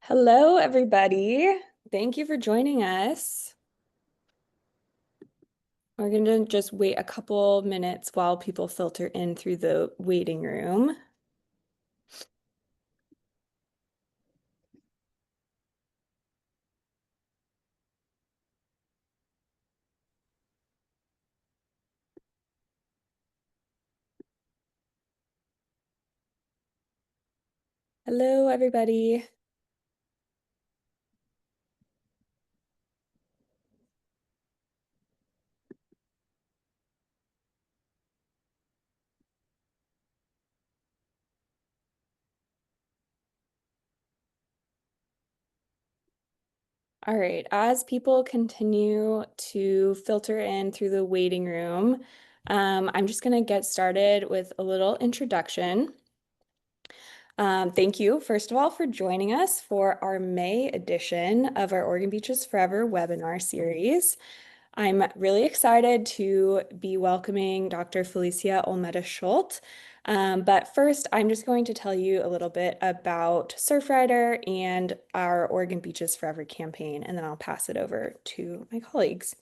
Hello, everybody. Thank you for joining us. We're going to just wait a couple minutes while people filter in through the waiting room. Hello, everybody. All right, as people continue to filter in through the waiting room, I'm just going to get started with a little introduction. Thank you, first of all, for joining us for our May edition of our Oregon Beaches Forever webinar series. I'm really excited to be welcoming Dr. Felicia Olmeta Schult. But first, I'm just going to tell you a little bit about Surfrider and our Oregon Beaches Forever campaign, and then I'll pass it over to my colleagues.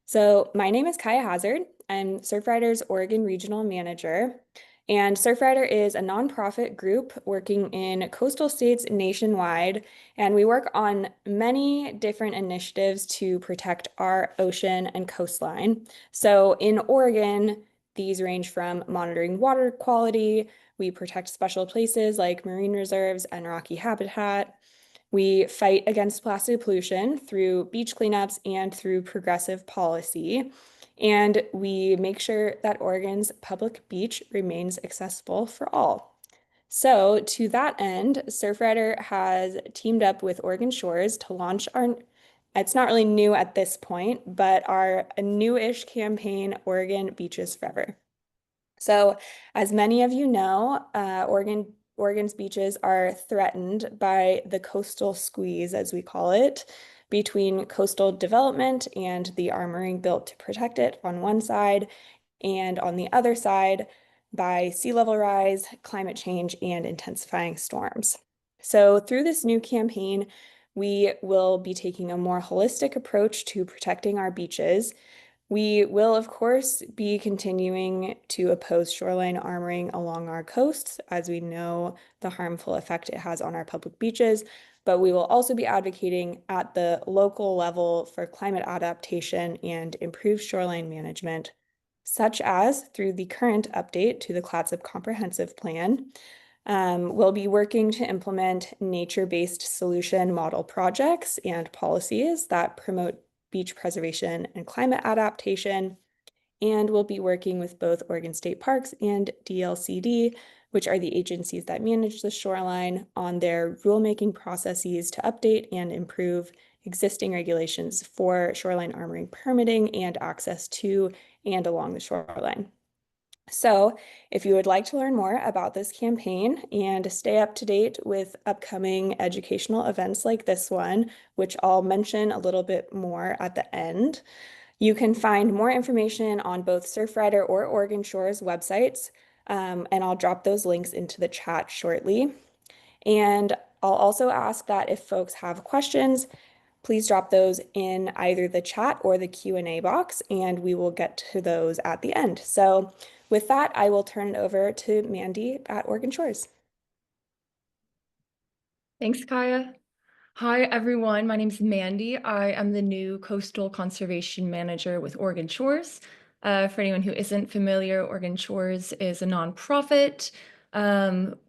So my name is Kaya Hazard. I'm Surfrider's Oregon Regional Manager. And Surfrider is a nonprofit group working in coastal states nationwide. And we work on many different initiatives to protect our ocean and coastline. So in Oregon, these range from monitoring water quality. We protect special places like marine reserves and rocky habitat. We fight against plastic pollution through beach cleanups and through progressive policy. And we make sure that Oregon's public beach remains accessible for all. So, to that end, Surfrider has teamed up with Oregon Shores to launch it's not really new at this point, but our newish campaign, Oregon Beaches Forever. So, as many of you know, Oregon's beaches are threatened by the coastal squeeze, as we call it, between coastal development and the armoring built to protect it on one side, and on the other side by sea level rise, climate change, and intensifying storms. So, through this new campaign, we will be taking a more holistic approach to protecting our beaches. We will, of course, be continuing to oppose shoreline armoring along our coasts, as we know the harmful effect it has on our public beaches, but we will also be advocating at the local level for climate adaptation and improved shoreline management, such as through the current update to the Clatsop Comprehensive Plan. We'll be working to implement nature-based solution model projects and policies that promote beach preservation and climate adaptation. And we'll be working with both Oregon State Parks and DLCD, which are the agencies that manage the shoreline, on their rulemaking processes to update and improve existing regulations for shoreline armoring permitting and access to and along the shoreline. So, if you would like to learn more about this campaign and stay up to date with upcoming educational events like this one, which I'll mention a little bit more at the end, you can find more information on both Surfrider or Oregon Shores websites, and I'll drop those links into the chat shortly. And I'll also ask that if folks have questions, please drop those in either the chat or the Q&A box, and we will get to those at the end. So with that, I will turn it over to Mandy at Oregon Shores. Thanks, Kaya. Hi, everyone. My name is Mandy. I am the new Coastal Conservation Manager with Oregon Shores. For anyone who isn't familiar, Oregon Shores is a nonprofit.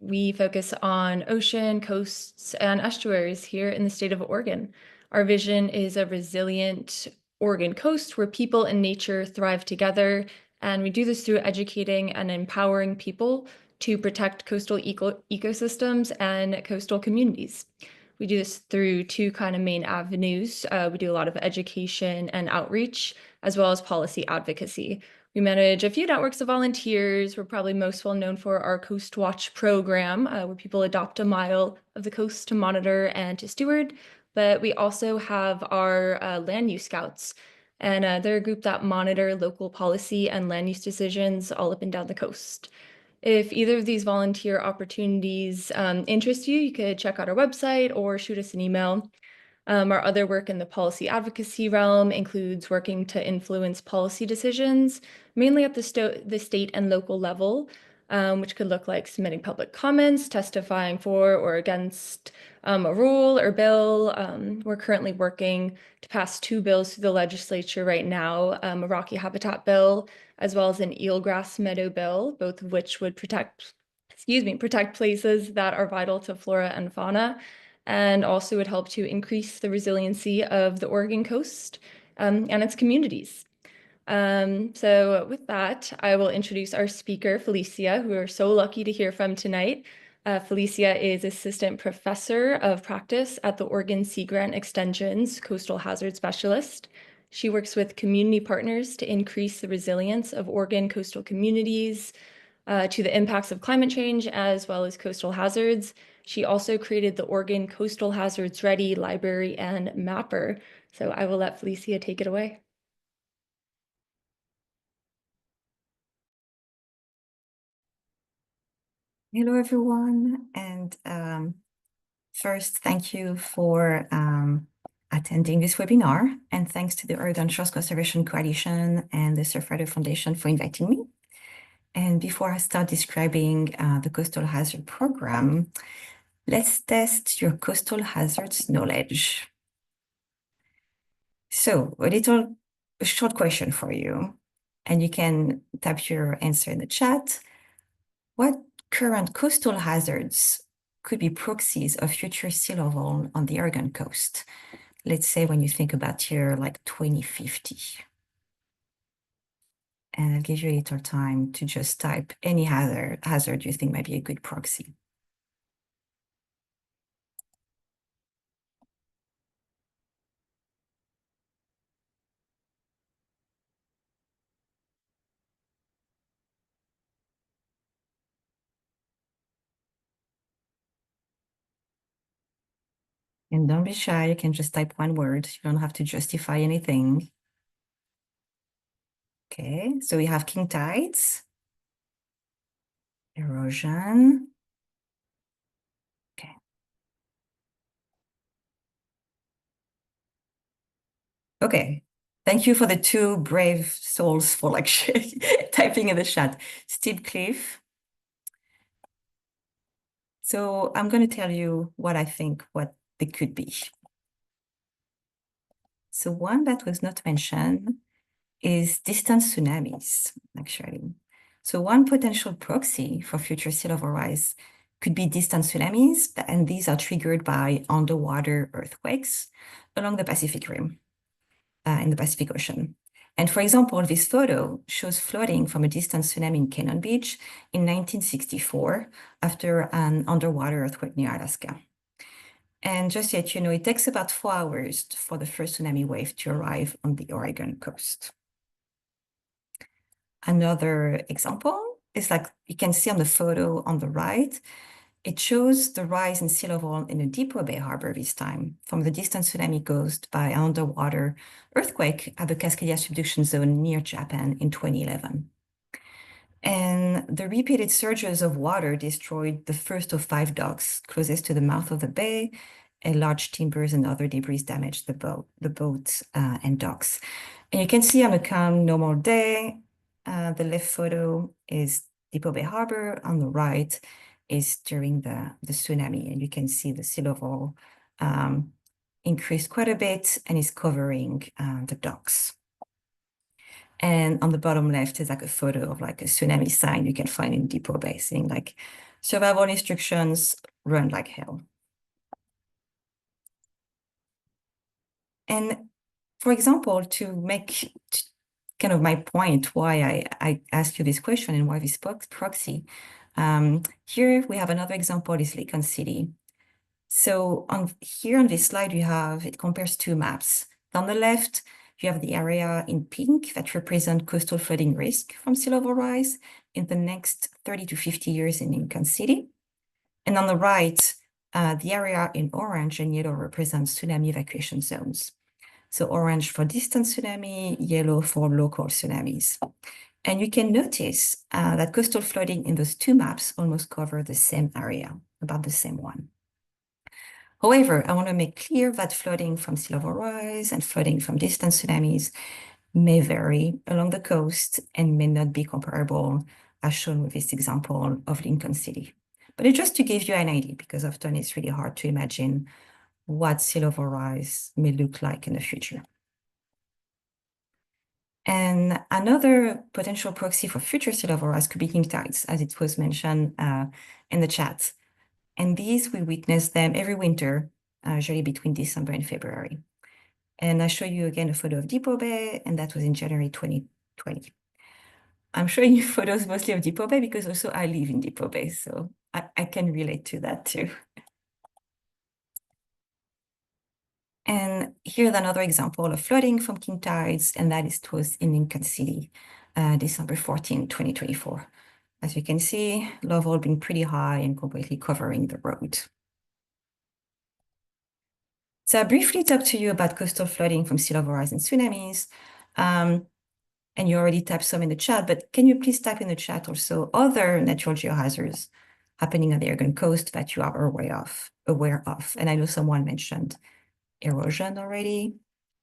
We focus on ocean, coasts, and estuaries here in the state of Oregon. Our vision is a resilient Oregon coast where people and nature thrive together, and we do this through educating and empowering people to protect coastal ecosystems and coastal communities. We do this through two kind of main avenues. We do a lot of education and outreach, as well as policy advocacy. We manage a few networks of volunteers. We're probably most well known for our Coast Watch program, where people adopt a mile of the coast to monitor and to steward. But we also have our land use scouts, and they're a group that monitor local policy and land use decisions all up and down the coast. If either of these volunteer opportunities interest you, you could check out our website or shoot us an email. Our other work in the policy advocacy realm includes working to influence policy decisions, mainly at the state and local level, which could look like submitting public comments, testifying for or against a rule or bill. We're currently working to pass two bills through the legislature right now, a rocky habitat bill, as well as an eelgrass meadow bill, both of which would protect places that are vital to flora and fauna, and also would help to increase the resiliency of the Oregon coast and its communities. So with that, I will introduce our speaker, Felicia, who we're so lucky to hear from tonight. Felicia is Assistant Professor of Practice at the Oregon Sea Grant Extension's Coastal Hazard Specialist. She works with community partners to increase the resilience of Oregon coastal communities to the impacts of climate change as well as coastal hazards. She also created the Oregon Coastal Hazards Ready Library and Mapper. So I will let Felicia take it away. Hello, everyone. And first, thank you for attending this webinar. And thanks to the Oregon Shores Conservation Coalition and the Surfrider Foundation for inviting me. And before I start describing the Coastal Hazard Program, let's test your coastal hazards knowledge. So a short question for you, and you can type your answer in the chat. What current coastal hazards could be proxies of future sea level on the Oregon coast? Let's say when you think about year like 2050. And I'll give you a little time to just type any hazard you think might be a good proxy. And don't be shy, you can just type one word. You don't have to justify anything. Okay, so we have king tides, erosion. Okay. Okay, thank you for the two brave souls for like typing in the chat. Steep cliff. So I'm going to tell you what I think what they could be. So one that was not mentioned is distant tsunamis, actually. So one potential proxy for future sea level rise could be distant tsunamis, and these are triggered by underwater earthquakes along the Pacific Rim, in the Pacific Ocean. And for example, this photo shows flooding from a distant tsunami in Cannon Beach in 1964 after an underwater earthquake near Alaska. And just yet, you know, it takes about 4 hours for the first tsunami wave to arrive on the Oregon coast. Another example is like you can see on the photo on the right, it shows the rise in sea level in a Depot Bay harbor this time from the distant tsunami caused by an underwater earthquake at the Cascadia subduction zone near Japan in 2011. And the repeated surges of water destroyed the first of 5 docks closest to the mouth of the bay, and large timbers and other debris damaged the boat and docks. And you can see on a calm, normal day, the left photo is Depot Bay Harbor. On the right is during the tsunami, and you can see the sea level increased quite a bit and is covering the docks. And on the bottom left is like a photo of like a tsunami sign you can find in Depot Bay saying like survival instructions, run like hell. And for example, to make kind of my point why I asked you this question and why this proxy, here we have another example is Lincoln City. So here on this slide, it compares two maps. On the left, you have the area in pink that represent coastal flooding risk from sea level rise in the next 30 to 50 years in Lincoln City. And on the right, the area in orange and yellow represents tsunami evacuation zones. So orange for distant tsunami, yellow for local tsunamis. And you can notice that coastal flooding in those two maps almost cover the same area, about the same one. However, I want to make clear that flooding from sea level rise and flooding from distant tsunamis may vary along the coast and may not be comparable, as shown with this example of Lincoln City. But it's just to give you an idea, because often it's really hard to imagine what sea level rise may look like in the future. And another potential proxy for future sea level rise could be king tides, as it was mentioned in the chat. And these, we witness them every winter, usually between December and February. And I show you again a photo of Depot Bay, and that was in January 2020. I'm showing you photos mostly of Depot Bay because also I live in Depot Bay, so I can relate to that too. And here's another example of flooding from king tides, and that was in Lincoln City, December 14, 2024. As you can see, level being pretty high and completely covering the road. So I briefly talked to you about coastal flooding from sea level rise and tsunamis. And you already typed some in the chat, but can you please type in the chat also other natural geohazards happening on the Oregon coast that you are aware of? And I know someone mentioned erosion already,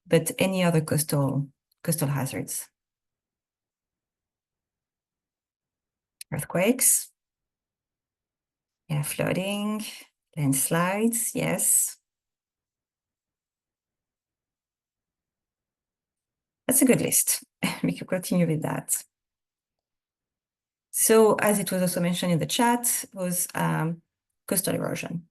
but any other coastal hazards? Earthquakes, yeah, flooding, landslides, yes. That's a good list. We could continue with that. So as it was also mentioned in the chat, was coastal erosion.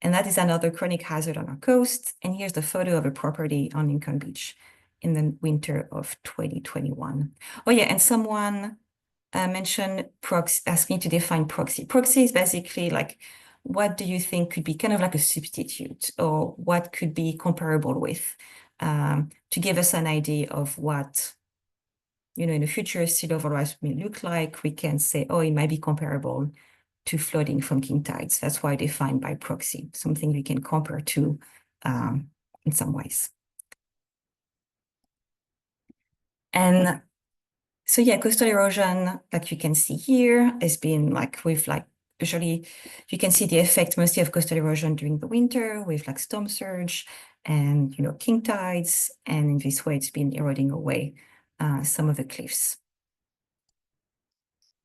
And that is another chronic hazard on our coast. And here's the photo of a property on Lincoln Beach in the winter of 2021. Oh yeah, and someone mentioned proxy, asking to define proxy. Proxy is basically like, what do you think could be kind of like a substitute, or what could be comparable with, to give us an idea of what, in the future sea level rise may look like. We can say, oh, it might be comparable to flooding from king tides. That's why defined by proxy, something we can compare to in some ways. And so yeah, coastal erosion, like you can see here, has been usually you can see the effect mostly of coastal erosion during the winter with like storm surge and king tides, and in this way it's been eroding away some of the cliffs.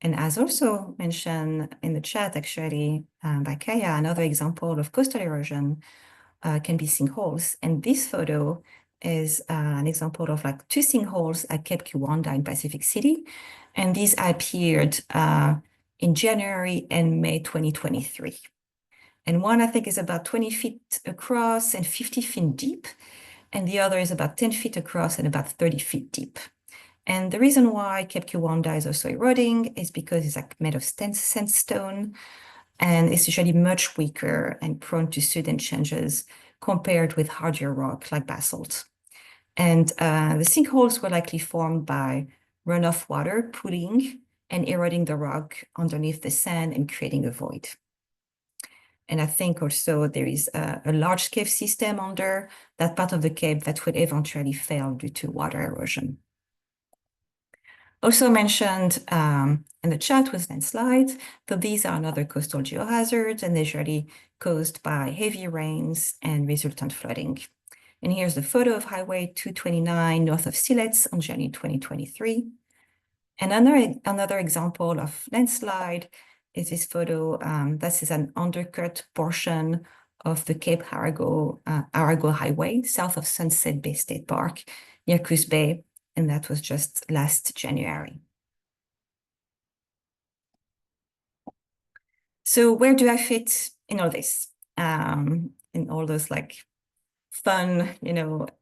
And as also mentioned in the chat, actually, by Kaya, another example of coastal erosion can be sinkholes. And this photo is an example of like two sinkholes at Cape Kiwanda in Pacific City. And these appeared in January and May 2023. And one, I think, is about 20 feet across and 50 feet deep. And the other is about 10 feet across and about 30 feet deep. And the reason why Cape Kiwanda is also eroding is because it's like made of sandstone, and it's usually much weaker and prone to sudden changes compared with hardier rock like basalt. And the sinkholes were likely formed by runoff water pooling and eroding the rock underneath the sand and creating a void. And I think also there is a large cave system under that part of the cape that would eventually fail due to water erosion. Also mentioned in the chat was landslides. So these are another coastal geohazard, and they're usually caused by heavy rains and resultant flooding. And here's the photo of Highway 229 north of Siletz on January 2023. And another example of landslide is this photo. This is an undercut portion of the Cape Arago Highway south of Sunset Bay State Park near Coos Bay. And that was just last January. So where do I fit in all this? In all those like fun,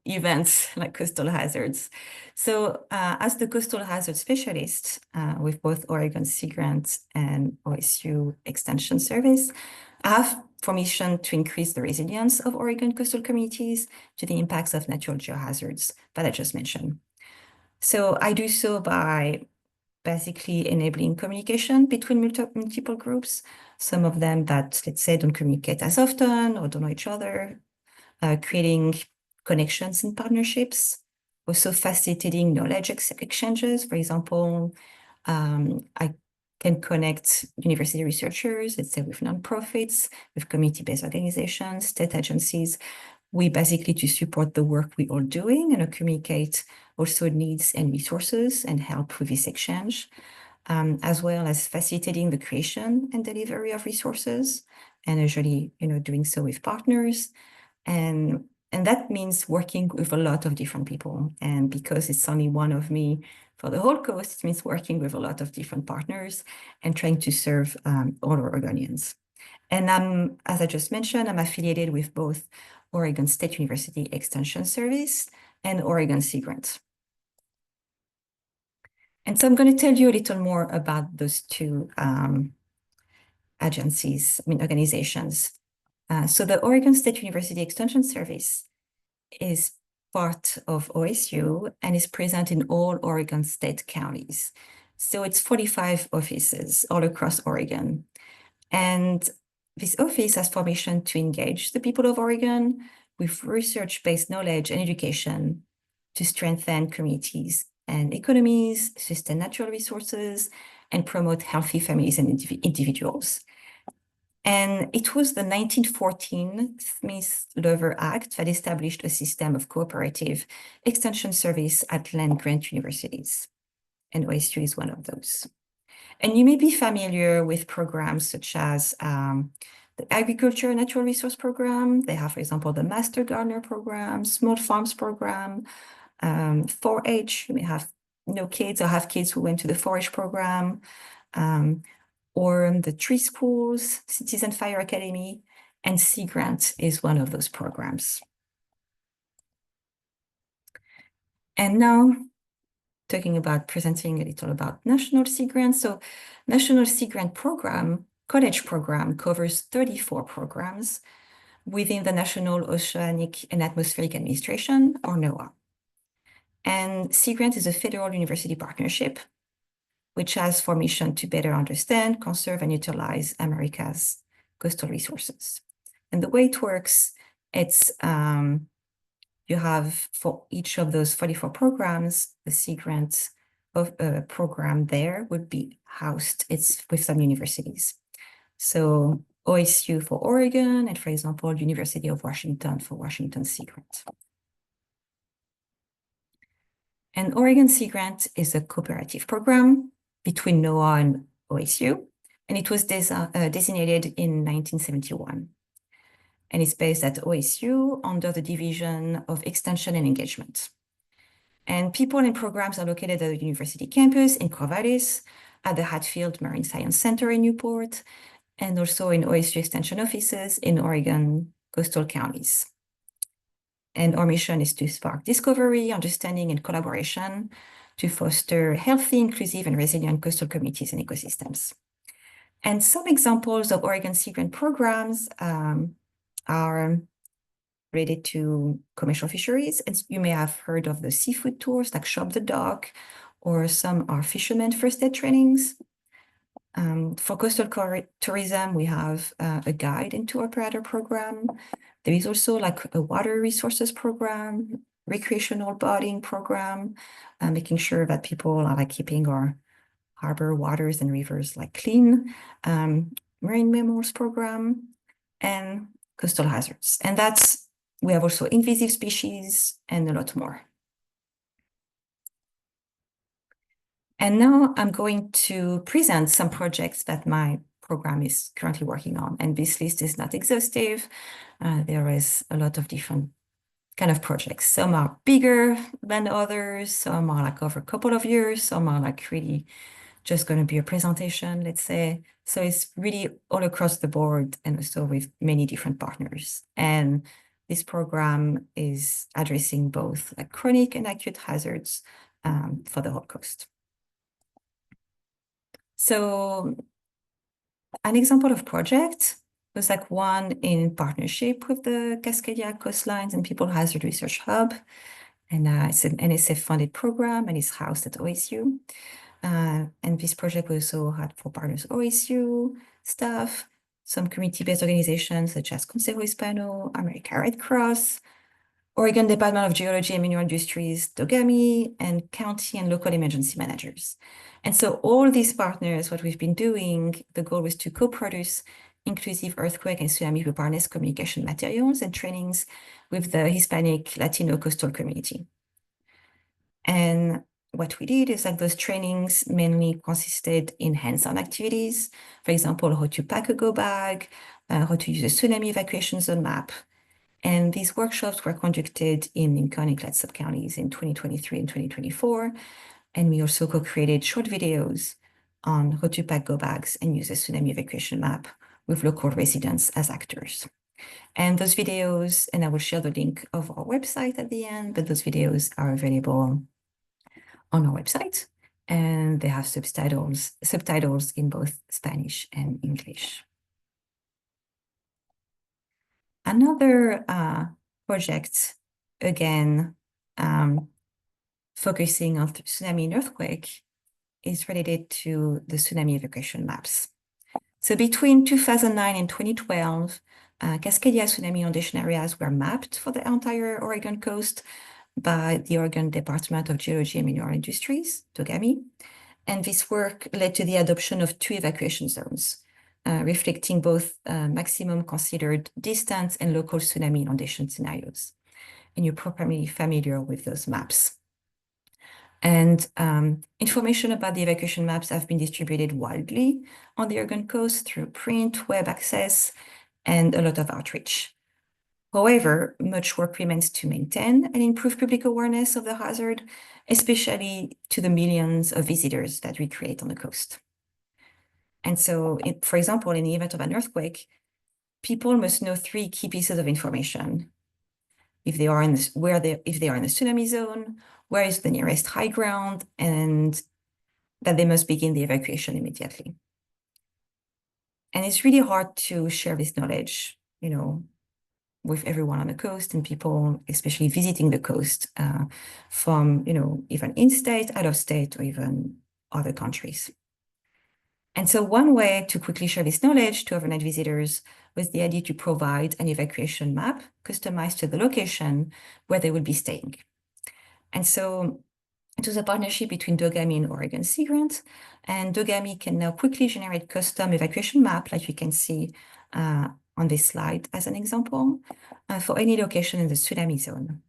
events like coastal hazards. So as the coastal hazard specialist with both Oregon Sea Grant and OSU Extension Service, I have permission to increase the resilience of Oregon coastal communities to the impacts of natural geohazards that I just mentioned. So I do so by basically enabling communication between multiple groups, some of them that, let's say, don't communicate as often or don't know each other, creating connections and partnerships also facilitating knowledge exchanges. For example, I can connect university researchers, let's say with nonprofits, with community-based organizations, state agencies. We basically to support the work we are doing and communicate also needs and resources and help with this exchange, as well as facilitating the creation and delivery of resources, and usually, doing so with partners. And that means working with a lot of different people. And because it's only one of me for the whole coast, it means working with a lot of different partners and trying to serve all our Oregonians. And as I just mentioned, I'm affiliated with both Oregon State University Extension Service and Oregon Sea Grant. And so I'm going to tell you a little more about those two organizations. So the Oregon State University Extension Service is part of OSU and is present in all Oregon state counties. So it's 45 offices all across Oregon. And this office has for mission to engage the people of Oregon with research-based knowledge and education to strengthen communities and economies, sustain natural resources, and promote healthy families and individuals. And it was the 1914 Smith-Lover Act that established a system of cooperative extension service at land-grant universities. And OSU is one of those. And you may be familiar with programs such as the Agriculture Natural Resource Program. They have, for example, the Master Gardener Program, Small Farms Program, 4-H. You may have kids or have kids who went to the 4-H program, or the Tree Schools, Citizen Fire Academy, and Sea Grant is one of those programs. And now, talking about presenting a little about National Sea Grant. So National Sea Grant program, college program, covers 34 programs within the National Oceanic and Atmospheric Administration, or NOAA. And Sea Grant is a federal university partnership which has for mission to better understand, conserve, and utilize America's coastal resources. And the way it works, it's you have for each of those 44 programs, the Sea Grant program there would be housed. It's with some universities. So OSU for Oregon, and for example, University of Washington for Washington Sea Grant. And Oregon Sea Grant is a cooperative program between NOAA and OSU, and it was designated in 1971. And it's based at OSU under the Division of Extension and Engagement. And people and programs are located at the university campus in Corvallis, at the Hatfield Marine Science Center in Newport, and also in OSU Extension offices in Oregon coastal counties. And our mission is to spark discovery, understanding, and collaboration to foster healthy, inclusive, and resilient coastal communities and ecosystems. And some examples of Oregon Sea Grant programs are related to commercial fisheries. And you may have heard of the seafood tours like Shop the Dock, or some are fishermen first aid trainings. For coastal tourism, we have a guide and tour operator program. There is also like a water resources program, recreational boating program, making sure that people are like keeping our harbor waters and rivers like clean, marine mammals program, and coastal hazards. And we have also invasive species and a lot more. And now I'm going to present some projects that my program is currently working on. And this list is not exhaustive. There is a lot of different kind of projects. Some are bigger than others. Some are like over a couple of years. Some are like really just going to be a presentation, let's say. So it's really all across the board and also with many different partners. And this program is addressing both like chronic and acute hazards for the whole coast. So an example of project was like one in partnership with the Cascadia Coastlines and People Hazard Research Hub. And it's an NSF-funded program and is housed at OSU. And this project also had for partners OSU staff, some community-based organizations such as Consejo Hispano, American Red Cross, Oregon Department of Geology and Mineral Industries, Dogami, and county and local emergency managers. And so all these partners, what we've been doing, the goal was to co-produce inclusive earthquake and tsunami preparedness communication materials and trainings with the Hispanic Latino coastal community. And what we did is that those trainings mainly consisted in hands-on activities, for example, how to pack a go bag, how to use a tsunami evacuation zone map. And these workshops were conducted in Lincoln-Clad sub-counties in 2023 and 2024. And we also co-created short videos on how to pack go bags and use a tsunami evacuation map with local residents as actors. And those videos, and I will share the link of our website at the end, but those videos are available on our website, and they have subtitles in both Spanish and English. Another project, again, focusing on tsunami and earthquake, is related to the tsunami evacuation maps. So between 2009 and 2012, Cascadia tsunami inundation areas were mapped for the entire Oregon coast by the Oregon Department of Geology and Mineral Industries, TOGAMI. And this work led to the adoption of 2 evacuation zones, reflecting both maximum considered distance and local tsunami inundation scenarios. And you're probably familiar with those maps. And information about the evacuation maps have been distributed widely on the Oregon coast through print, web access, and a lot of outreach. However, much work remains to maintain and improve public awareness of the hazard, especially to the millions of visitors that we create on the coast. And so, for example, in the event of an earthquake, people must know 3 key pieces of information. If they are in if they are in the tsunami zone, where is the nearest high ground, and that they must begin the evacuation immediately. And it's really hard to share this knowledge, with everyone on the coast and people, especially visiting the coast from, even in-state, out of state, or even other countries. And so one way to quickly share this knowledge to overnight visitors was the idea to provide an evacuation map customized to the location where they would be staying. And so it was a partnership between Dogami and Oregon Sea Grant, and Dogami can now quickly generate custom evacuation map, like you can see on this slide as an example, for any location in the tsunami zone.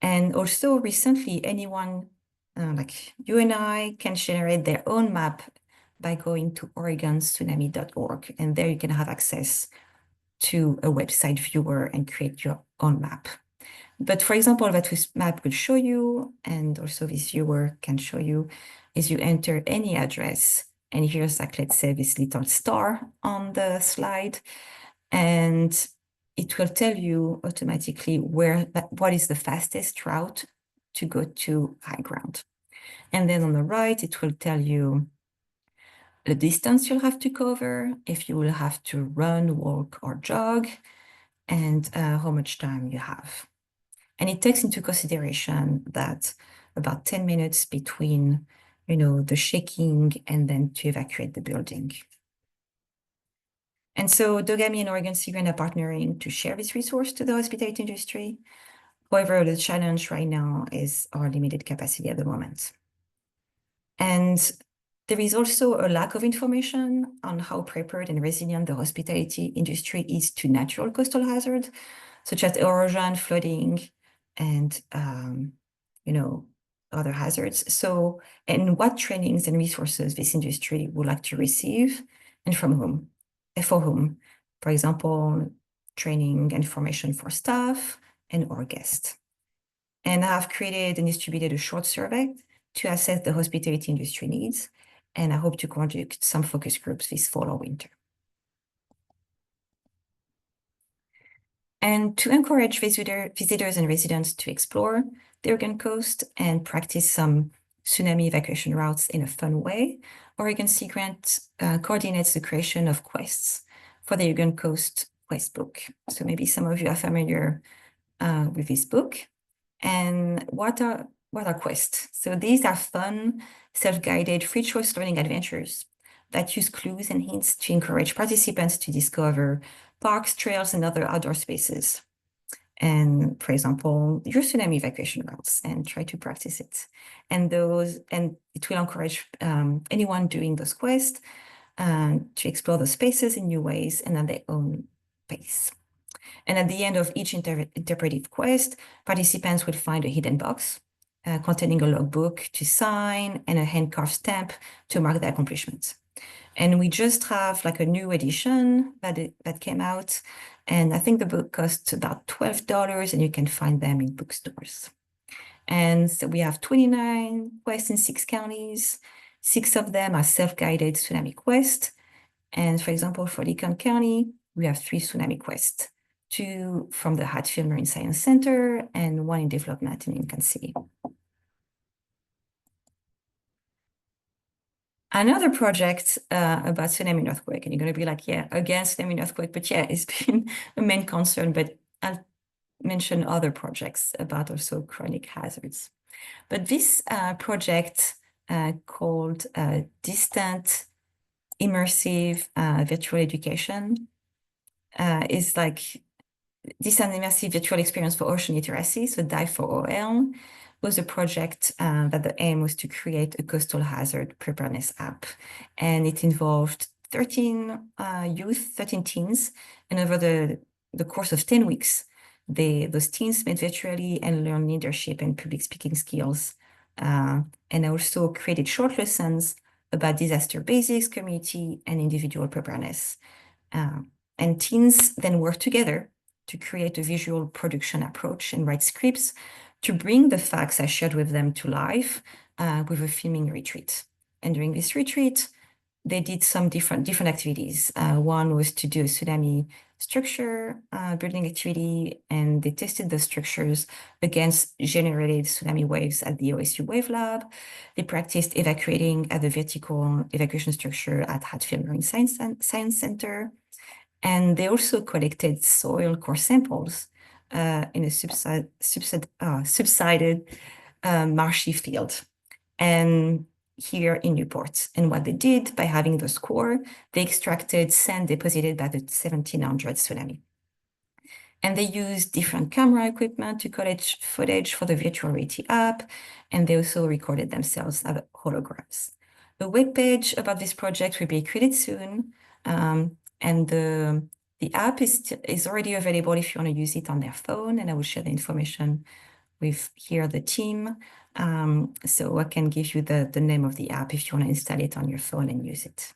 And also recently, anyone like you and I can generate their own map by going to oregontsunami.org. And there you can have access to a website viewer and create your own map. But for example, what this map will show you, and also this viewer can show you, is you enter any address. And here's like, let's say this little star on the slide, and it will tell you automatically what is the fastest route to go to high ground. And then on the right, it will tell you the distance you'll have to cover, if you will have to run, walk, or jog, and how much time you have. And it takes into consideration that about 10 minutes between, the shaking and then to evacuate the building. And so Dogami and Oregon Sea Grant are partnering to share this resource to the hospitality industry. However, the challenge right now is our limited capacity at the moment. And there is also a lack of information on how prepared and resilient the hospitality industry is to natural coastal hazards, such as erosion, flooding, and other hazards. So, and what trainings and resources this industry would like to receive, and from whom, and for whom. For example, training information for staff and or guests. And I have created and distributed a short survey to assess the hospitality industry needs, and I hope to conduct some focus groups this fall or winter. And to encourage visitors and residents to explore the Oregon coast and practice some tsunami evacuation routes in a fun way, Oregon Sea Grant coordinates the creation of quests for the Oregon Coast Quest book. So maybe some of you are familiar with this book. And what are quests? So these are fun, self-guided, free choice learning adventures that use clues and hints to encourage participants to discover parks, trails, and other outdoor spaces. and, for example, your tsunami evacuation routes, and try to practice it. And it will encourage anyone doing those quests to explore the spaces in new ways and at their own pace. And at the end of each interpretive quest, participants will find a hidden box containing a logbook to sign and a hand-carved stamp to mark their accomplishments. And we just have like a new edition that came out. And I think the book costs about $12, and you can find them in bookstores. And so we have 29 quests in 6 counties. 6 of them are self-guided tsunami quests. And for example, for Lincoln County, we have 3 tsunami quests, 2 from the Hatfield Marine Science Center and 1 in development in Lincoln City. Another project about tsunami and earthquake, and you're going to be like, yeah, again, tsunami and earthquake, but yeah, it's been a main concern, but I'll mention other projects about also chronic hazards. But this project called Distant Immersive Virtual Education is like Distant Immersive Virtual Experience for Ocean Literacy, so DIVE4OL, was a project that the aim was to create a coastal hazard preparedness app. And it involved 13 youth, 13 teens, and over the course of 10 weeks, those teens met virtually and learned leadership and public speaking skills. And also created short lessons about disaster basics, community, and individual preparedness. And teens then worked together to create a visual production approach and write scripts to bring the facts I shared with them to life with a filming retreat. And during this retreat, they did some different activities. One was to do a tsunami structure building activity, and they tested the structures against generated tsunami waves at the OSU Wave Lab. They practiced evacuating at the vertical evacuation structure at Hatfield Marine Science Center. And they also collected soil core samples in a subsided marshy field. And here in Newport. And what they did by having those core, they extracted sand deposited by the 1700s tsunami. And they used different camera equipment to collect footage for the virtual reality app, and they also recorded themselves as holograms. The webpage about this project will be created soon, and the app is already available if you want to use it on their phone, and I will share the information with here the team. So I can give you the name of the app if you want to install it on your phone and use it.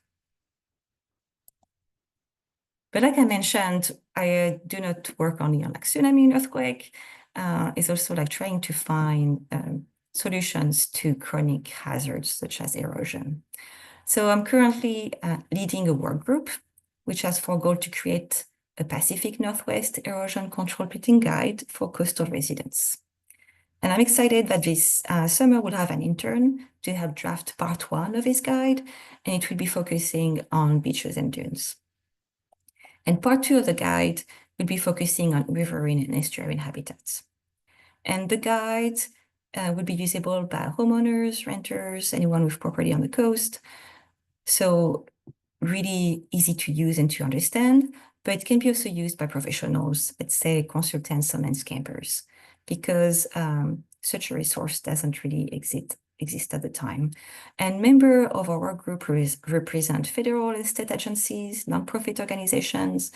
But like I mentioned, I do not work only on like tsunami and earthquake. It's also like trying to find solutions to chronic hazards such as erosion. So I'm currently leading a work group, which has for goal to create a Pacific Northwest erosion control planning guide for coastal residents. And I'm excited that this summer we'll have an intern to help draft part 1 of this guide, and it will be focusing on beaches and dunes. And part 2 of the guide will be focusing on riverine and estuarine habitats. And the guide will be usable by homeowners, renters, anyone with property on the coast. So really easy to use and to understand, but it can be also used by professionals, let's say consultants and landscapers, because such a resource doesn't really exist at the time. And members of our work group represent federal and state agencies, nonprofit organizations,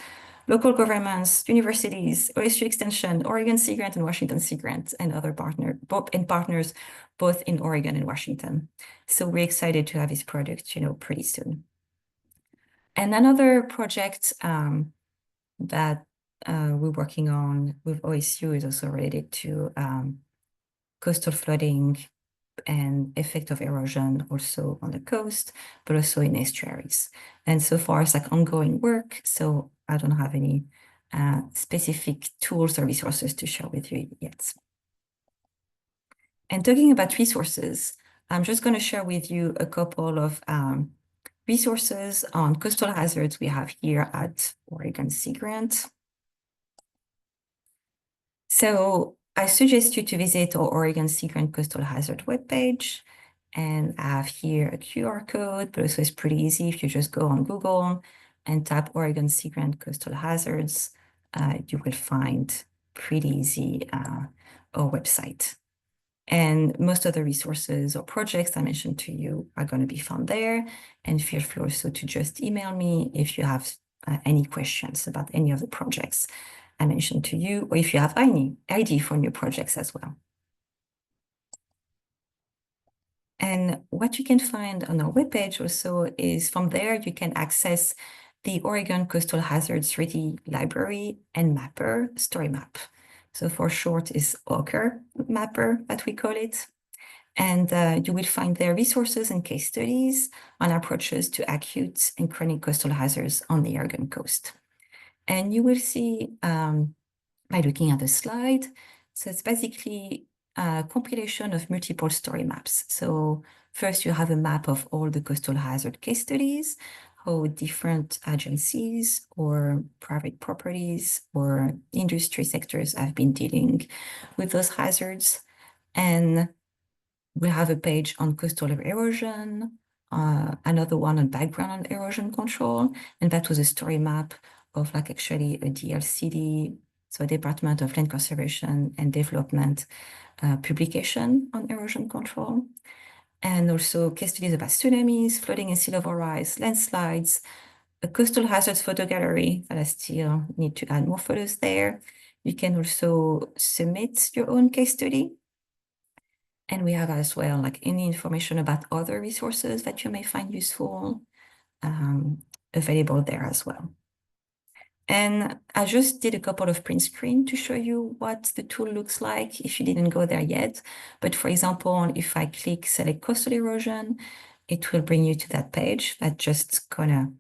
local governments, universities, OSU Extension, Oregon Sea Grant, and Washington Sea Grant, and other partners both in Oregon and Washington. So we're excited to have this product, pretty soon. And another project that we're working on with OSU is also related to coastal flooding and effect of erosion also on the coast, but also in estuaries. And so far it's like ongoing work, so I don't have any specific tools or resources to share with you yet. And talking about resources, I'm just going to share with you a couple of resources on coastal hazards we have here at Oregon Sea Grant. So I suggest you to visit our Oregon Sea Grant Coastal Hazard webpage. And I have here a QR code, but also it's pretty easy if you just go on Google and type Oregon Sea Grant Coastal Hazards, you will find pretty easy our website. And most of the resources or projects I mentioned to you are going to be found there. And feel free also to just email me if you have any questions about any of the projects I mentioned to you, or if you have any idea for new projects as well. And what you can find on our webpage also is from there, you can access the Oregon Coastal Hazards 3D Library and Mapper story map. So for short is OCR Mapper that we call it. And you will find there resources and case studies on approaches to acute and chronic coastal hazards on the Oregon coast. And you will see by looking at the slide, so it's basically a compilation of multiple story maps. So first you have a map of all the coastal hazard case studies, how different agencies or private properties or industry sectors have been dealing with those hazards. And we have a page on coastal erosion, another one on background on erosion control, and that was a story map of like actually a DLCD, so Department of Land Conservation and Development publication on erosion control. And also case studies about tsunamis, flooding and sea level rise, landslides, a coastal hazards photo gallery that I still need to add more photos there. You can also submit your own case study. And we have as well like any information about other resources that you may find useful available there as well. And I just did a couple of print screens to show you what the tool looks like if you didn't go there yet. But for example, if I click select coastal erosion, it will bring you to that page that just gonna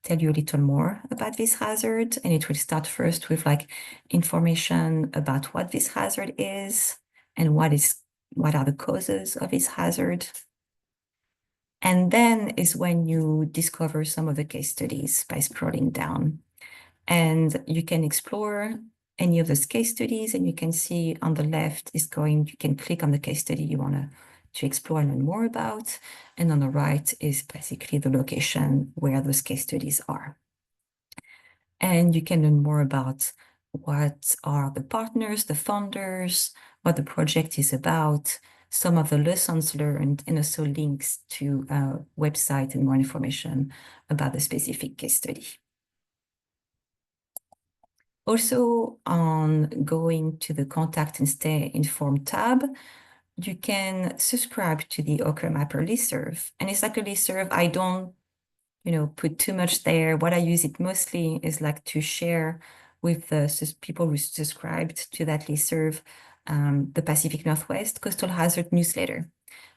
tell you a little more about this hazard. And it will start first with like information about what this hazard is and what are the causes of this hazard. And then is when you discover some of the case studies by scrolling down. And you can explore any of those case studies, and you can see on the left you can click on the case study you want to explore and learn more about. And on the right is basically the location where those case studies are. And you can learn more about what are the partners, the funders, what the project is about, some of the lessons learned, and also links to a website and more information about the specific case study. Also, on going to the Contact and Stay Informed tab, you can subscribe to the OCR Mapper listserv. And it's like a listserv. I don't put too much there. What I use it mostly is like to share with the people who subscribed to that listserv, the Pacific Northwest Coastal Hazard newsletter.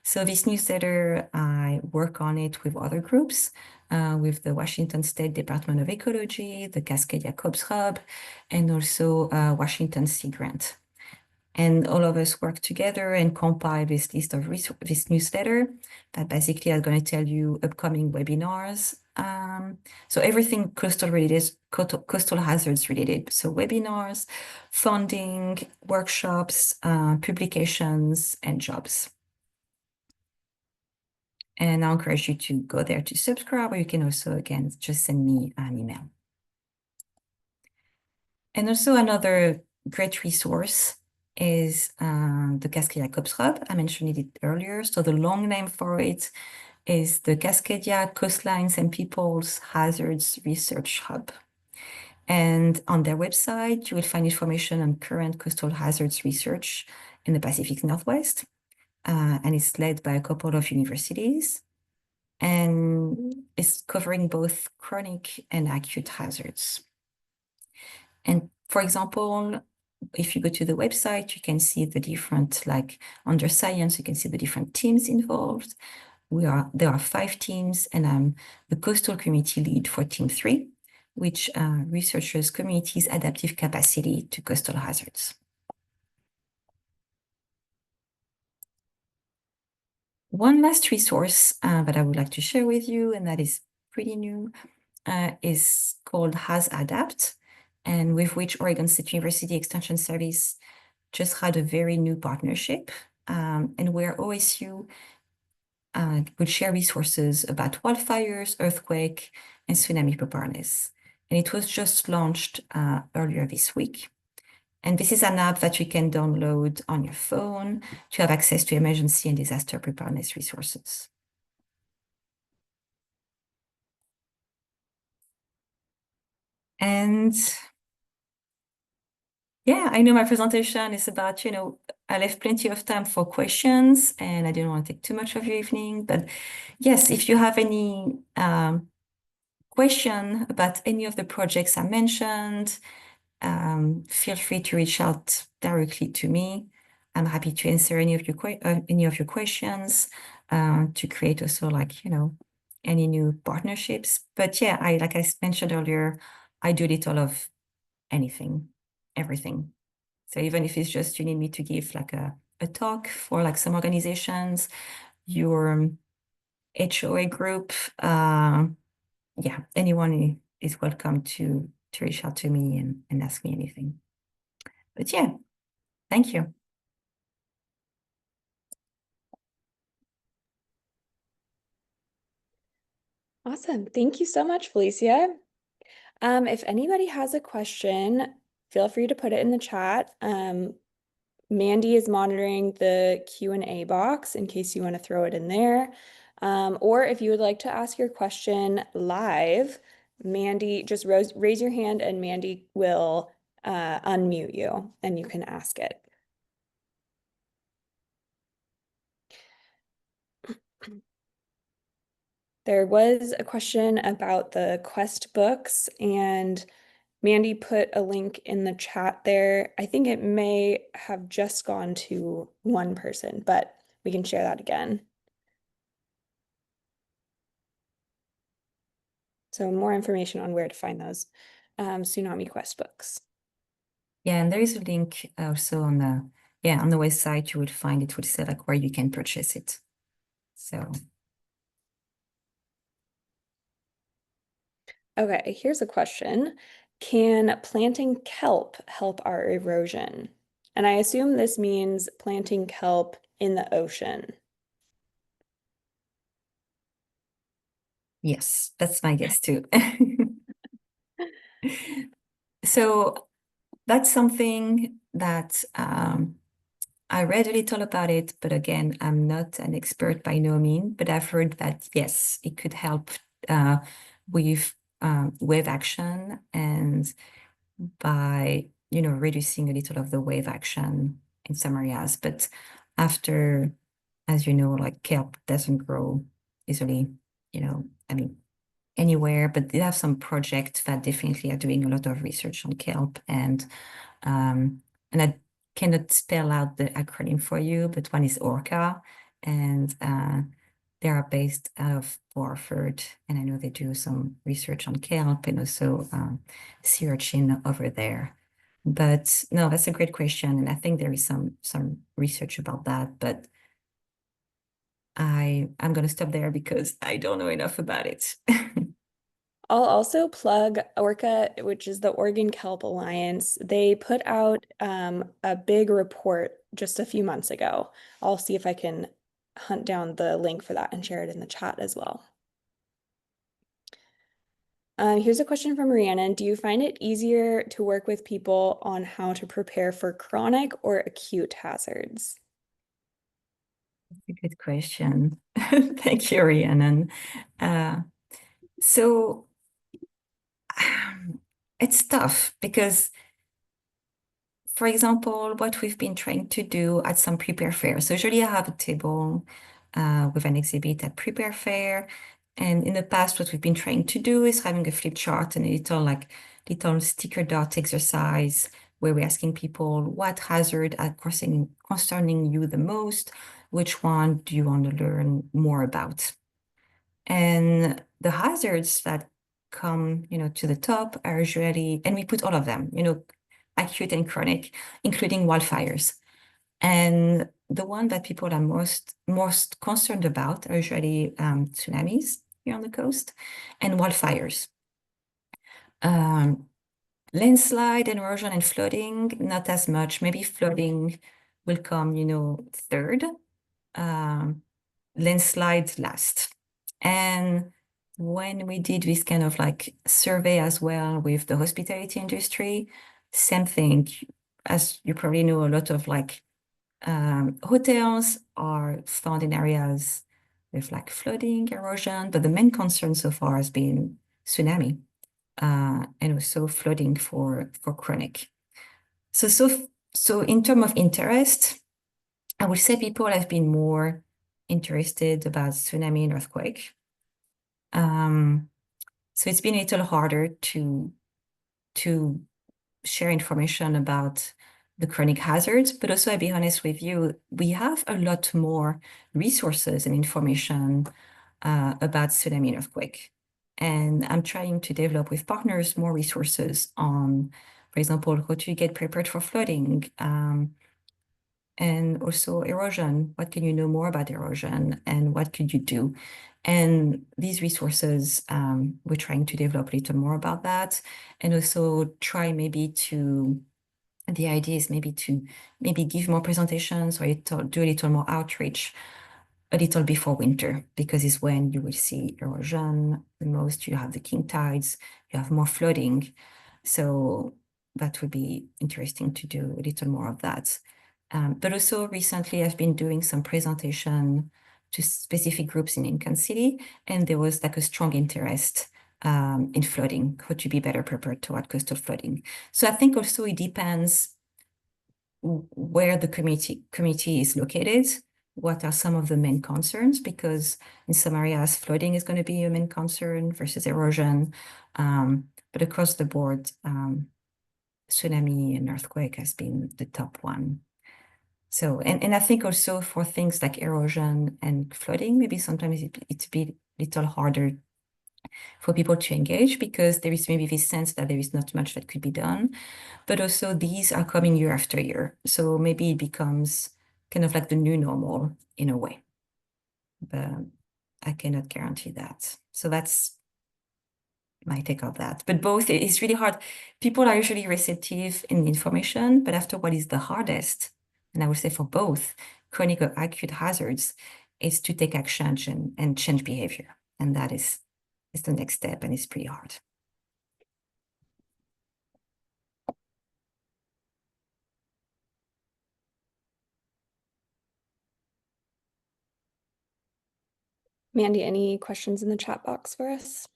So this newsletter, I work on it with other groups, with the Washington State Department of Ecology, the Cascadia COPS Hub, and also Washington Sea Grant. And all of us work together and compile this list of this newsletter that basically is going to tell you upcoming webinars. So everything coastal related, coastal hazards related. So webinars, funding, workshops, publications, and jobs. And I encourage you to go there to subscribe, or you can also, again, just send me an email. And also another great resource is the Cascadia COPS Hub. I mentioned it earlier. So the long name for it is the Cascadia Coastlines and Peoples Hazards Research Hub. And on their website, you will find information on current coastal hazards research in the Pacific Northwest. And it's led by a couple of universities. And it's covering both chronic and acute hazards. And for example, if you go to the website, you can see the different, like under science, you can see the different teams involved. There are 5 teams, and I'm the coastal community lead for team 3, which researches communities' adaptive capacity to coastal hazards. One last resource that I would like to share with you, and that is pretty new, is called HazAdapt, and with which Oregon State University Extension Service just had a very new partnership, and where OSU would share resources about wildfires, earthquake, and tsunami preparedness. And it was just launched earlier this week. And this is an app that you can download on your phone to have access to emergency and disaster preparedness resources. And yeah, I know my presentation is about, I left plenty of time for questions and I didn't want to take too much of your evening, but yes, if you have any question about any of the projects I mentioned, feel free to reach out directly to me. I'm happy to answer any of your questions, to create also any new partnerships. But yeah, like I mentioned earlier, I do a little of anything, everything. So even if it's just you need me to give like a talk for like some organizations, your HOA group, yeah, anyone is welcome to reach out to me and ask me anything. But yeah, thank you. Awesome. Thank you so much, Felicia. If anybody has a question, feel free to put it in the chat. Mandy is monitoring the Q&A box in case you want to throw it in there. Or if you would like to ask your question live, Mandy, just raise your hand and Mandy will unmute you and you can ask it. There was a question about the Quest books, and Mandy put a link in the chat there. I think it may have just gone to one person, but we can share that again. So more information on where to find those Tsunami Quest books. Yeah, and there is a link also on the website. You will find it will say like where you can purchase it. So Okay, here's a question. Can planting kelp help our erosion? And I assume this means planting kelp in the ocean. yes, that's my guess too. So that's something that I read a little about it, but again, I'm not an expert by no means, but I've heard that yes, it could help with wave action and by, reducing a little of the wave action in some areas. But after, as you know, like kelp doesn't grow easily, I mean, anywhere, but they have some projects that definitely are doing a lot of research on kelp and I cannot spell out the acronym for you, but one is ORCA, and they are based out of Warford, and I know they do some research on kelp and also sea urchin over there. But no, that's a great question, and I think there is some research about that, but I'm going to stop there because I don't know enough about it. I'll also plug ORCA, which is the Oregon Kelp Alliance. They put out a big report just a few months ago. I'll see if I can hunt down the link for that and share it in the chat as well. Here's a question from Rhiannon. Do you find it easier to work with people on how to prepare for chronic or acute hazards? That's a good question. Thank you, Rhiannon. So it's tough because, for example, what we've been trying to do at some prepare fair. So usually I have a table with an exhibit at prepare fair. And in the past, what we've been trying to do is having a flip chart and a little sticker dot exercise where we're asking people what hazard are concerning you the most, which one do you want to learn more about? And the hazards that come, to the top are usually, and we put all of them, acute and chronic, including wildfires. And the one that people are most concerned about are usually tsunamis here on the coast and wildfires. Landslide and erosion and flooding, not as much. Maybe flooding will come, third. Landslides last. And when we did this kind of like survey as well with the hospitality industry, same thing. as you probably know, a lot of like hotels are found in areas with like flooding, erosion, but the main concern so far has been tsunami and also flooding for chronic. So in terms of interest, I would say people have been more interested about tsunami and earthquake. So it's been a little harder to share information about the chronic hazards, but also I'll be honest with you, we have a lot more resources and information about tsunami and earthquake. And I'm trying to develop with partners more resources on, for example, how to get prepared for flooding, and also erosion. What can you know more about erosion and what could you do? And these resources, we're trying to develop a little more about that, and also try maybe to, the idea is maybe to give more presentations or do a little more outreach a little before winter, because it's when you will see erosion the most, you have the king tides, you have more flooding. So that would be interesting to do a little more of that. But also recently I've been doing some presentation to specific groups in Lincoln City, and there was like a strong interest in flooding, how to be better prepared toward coastal flooding. So I think also it depends where the community is located, what are some of the main concerns, because in some areas flooding is going to be a main concern versus erosion. But across the board, tsunami and earthquake has been the top one. So, and I think also for things like erosion and flooding, maybe sometimes it's a bit little harder for people to engage because there is maybe this sense that there is not much that could be done, but also these are coming year after year. So maybe it becomes kind of like the new normal in a way, but I cannot guarantee that. So that's my take on that. But both, it's really hard. People are usually receptive in information, but after what is the hardest, and I would say for both chronic or acute hazards, is to take action and change behavior. And that is the next step, and it's pretty hard. Mandy, any questions in the chat box for us?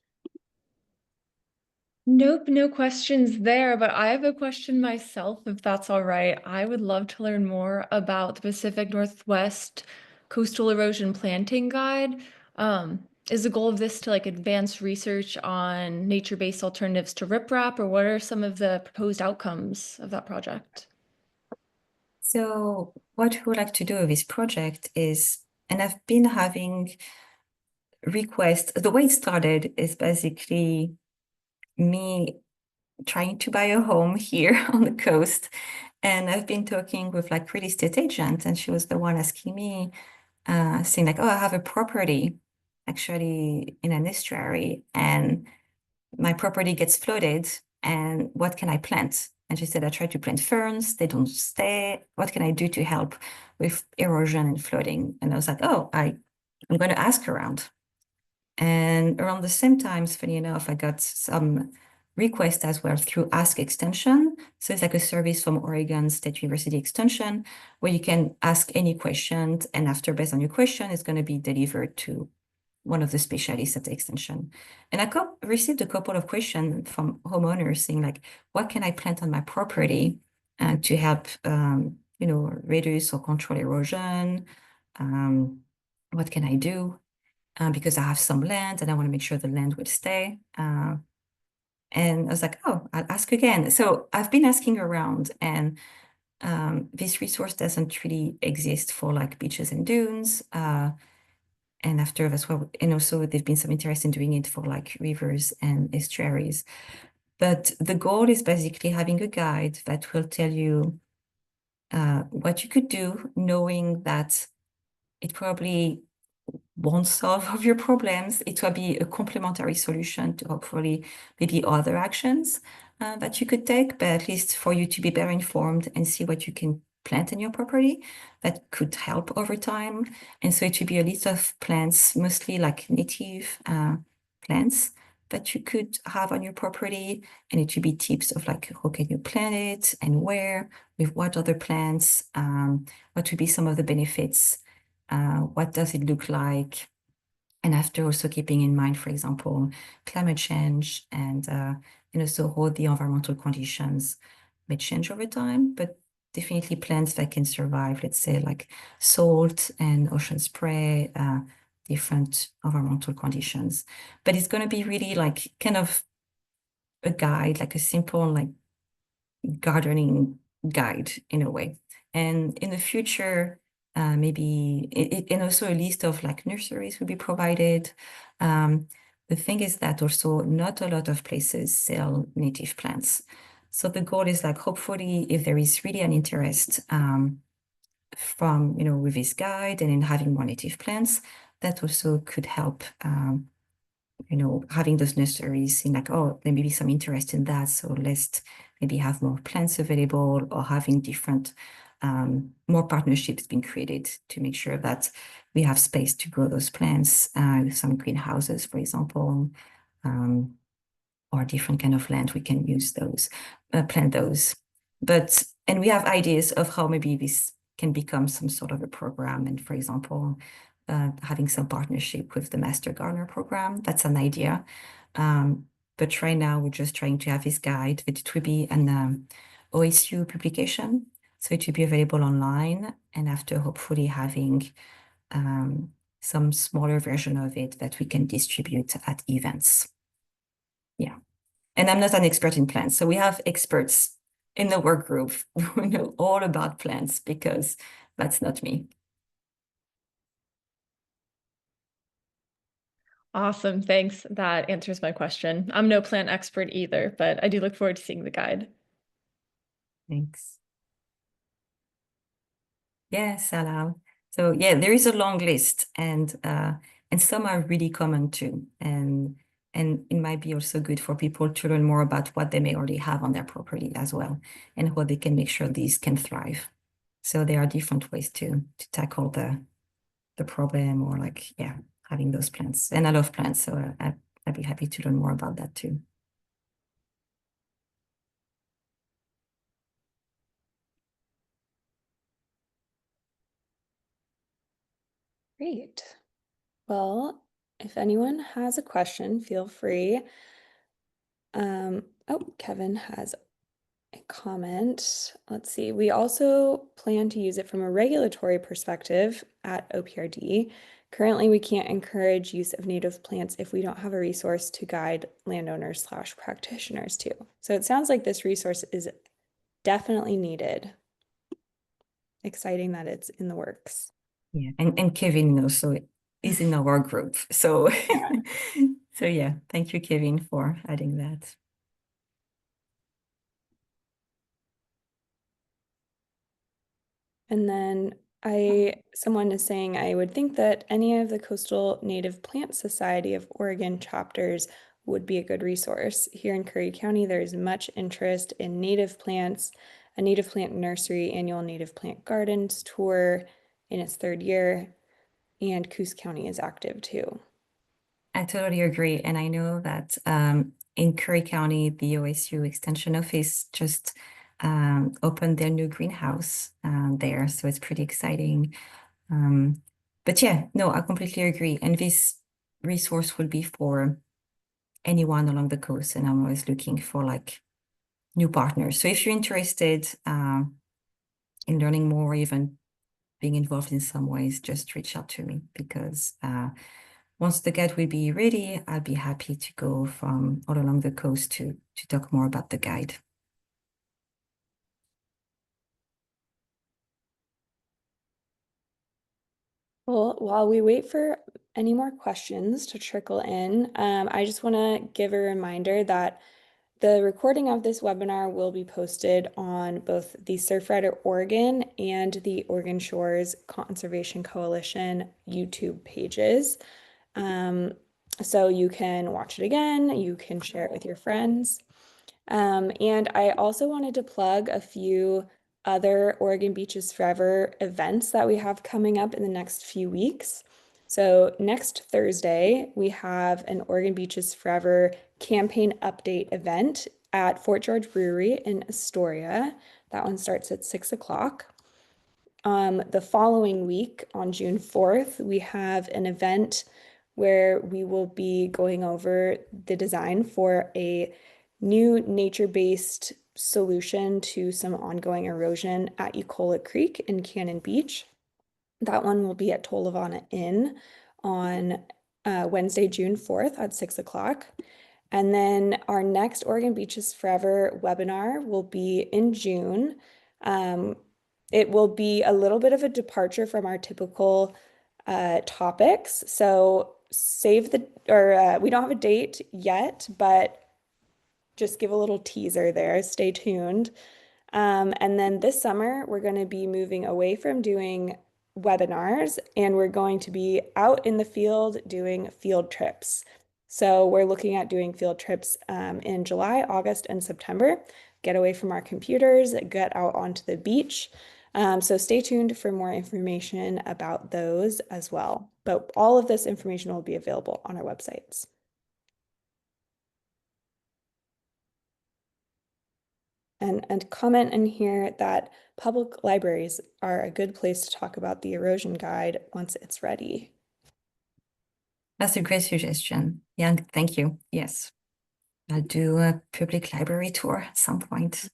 Nope, no questions there, but I have a question myself, if that's all right. I would love to learn more about the Pacific Northwest Coastal Erosion Planting Guide. Is the goal of this to like advance research on nature-based alternatives to riprap, or what are some of the proposed outcomes of that project? So what we would like to do with this project is, and I've been having requests, the way it started is basically me trying to buy a home here on the coast. And I've been talking with like real estate agent, and she was the one asking me, saying like, oh, I have a property actually in an estuary and my property gets flooded, and what can I plant? And she said, I try to plant ferns, they don't stay. What can I do to help with erosion and flooding? And I was like, oh, I'm going to ask around. And around the same time, funny enough, I got some requests as well through Ask Extension. So it's like a service from Oregon State University Extension where you can ask any question, and after, based on your question, it's going to be delivered to one of the specialists at the extension. And I received a couple of questions from homeowners saying like, what can I plant on my property to help, reduce or control erosion? What can I do? Because I have some land and I want to make sure the land will stay. And I was like, oh, I'll ask again. So I've been asking around, and this resource doesn't really exist for like beaches and dunes. And after that's what, and also there've been some interest in doing it for like rivers and estuaries. But the goal is basically having a guide that will tell you what you could do, knowing that it probably won't solve all of your problems. It will be a complementary solution to hopefully maybe other actions that you could take, but at least for you to be better informed and see what you can plant in your property that could help over time. And so it should be a list of plants, mostly like native plants that you could have on your property, and it would be tips of like how can you plant it and where, with what other plants, what would be some of the benefits, what does it look like, and after also keeping in mind, for example, climate change and also how the environmental conditions may change over time, but definitely plants that can survive, let's say, like salt and ocean spray, different environmental conditions. But it's going to be really like kind of a guide, like a simple like gardening guide in a way. And in the future, maybe and also a list of like nurseries will be provided. The thing is that also not a lot of places sell native plants. So the goal is like hopefully if there is really an interest from, with this guide and in having more native plants, that also could help having those nurseries in like, oh, there may be some interest in that. So let's maybe have more plants available or having different, more partnerships being created to make sure that we have space to grow those plants, some greenhouses, for example, or different kind of land we can use those, plant those. And we have ideas of how maybe this can become some sort of a program. And for example, having some partnership with the Master Gardener program. That's an idea. But right now we're just trying to have this guide. It will be an OSU publication. So it will be available online. And after hopefully having some smaller version of it that we can distribute at events. Yeah. And I'm not an expert in plants. So we have experts in the work group who know all about plants because that's not me. Awesome. Thanks. That answers my question. I'm no plant expert either, but I do look forward to seeing the guide. Thanks. Yes, Salah. So yeah, there is a long list and some are really common too. And it might be also good for people to learn more about what they may already have on their property as well and how they can make sure these can thrive. So there are different ways to tackle the problem or like, yeah, having those plants. And I love plants, so I'd be happy to learn more about that too. Great. Well, if anyone has a question, feel free. Oh, Kevin has a comment. Let's see. We also plan to use it from a regulatory perspective at OPRD. Currently, we can't encourage use of native plants if we don't have a resource to guide landowners / practitioners to. So it sounds like this resource is definitely needed. Exciting that it's in the works. Yeah, and Kevin also is in our group. So, so yeah, thank you, Kevin, for adding that. And then someone is saying, I would think that any of the Coastal Native Plant Society of Oregon chapters would be a good resource. Here in Curry County, there is much interest in native plants, a native plant nursery annual native plant gardens tour in its third year, and Coos County is active too. I totally agree. And I know that in Curry County, the OSU Extension Office just opened their new greenhouse there. So it's pretty exciting. But yeah, no, I completely agree. And this resource will be for anyone along the coast. And I'm always looking for like new partners. So if you're interested in learning more, even being involved in some ways, just reach out to me because once the guide will be ready, I'll be happy to go from all along the coast to talk more about the guide. Well, while we wait for any more questions to trickle in, I just want to give a reminder that the recording of this webinar will be posted on both the Surfrider Oregon and the Oregon Shores Conservation Coalition YouTube pages. So you can watch it again, you can share it with your friends. And I also wanted to plug a few other Oregon Beaches Forever events that we have coming up in the next few weeks. So next Thursday, we have an Oregon Beaches Forever campaign update event at Fort George Brewery in Astoria. That one starts at 6 o'clock. The following week, on June 4th, we have an event where we will be going over the design for a new nature-based solution to some ongoing erosion at Ecola Creek in Cannon Beach. That one will be at Tolavana Inn on Wednesday, June 4th at 6 o'clock. And then our next Oregon Beaches Forever webinar will be in June. It will be a little bit of a departure from our typical topics. So we don't have a date yet, but just give a little teaser there. Stay tuned. And then this summer, we're going to be moving away from doing webinars and we're going to be out in the field doing field trips. So we're looking at doing field trips in July, August, and September. Get away from our computers, get out onto the beach. So stay tuned for more information about those as well. But all of this information will be available on our websites. And comment in here that public libraries are a good place to talk about the erosion guide once it's ready. That's a great suggestion. Yeah, thank you. Yes, I'll do a public library tour at some point.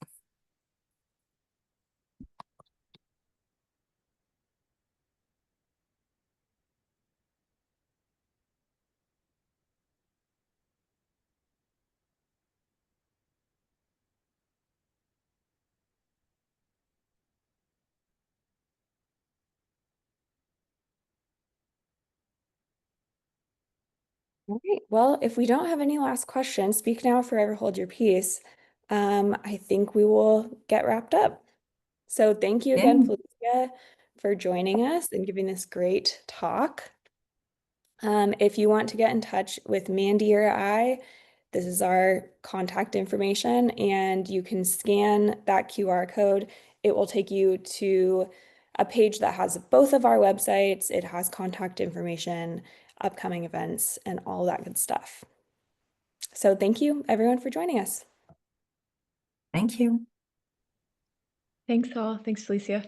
All right. Well, if we don't have any last questions, speak now, forever hold your peace. I think we will get wrapped up. So thank you Yeah, again, Felicia, for joining us and giving this great talk. If you want to get in touch with Mandy or I, this is our contact information, and you can scan that QR code. It will take you to a page that has both of our websites. It has contact information, upcoming events, and all that good stuff. So thank you, everyone, for joining us. thank you. Thanks all. Thanks, Felicia.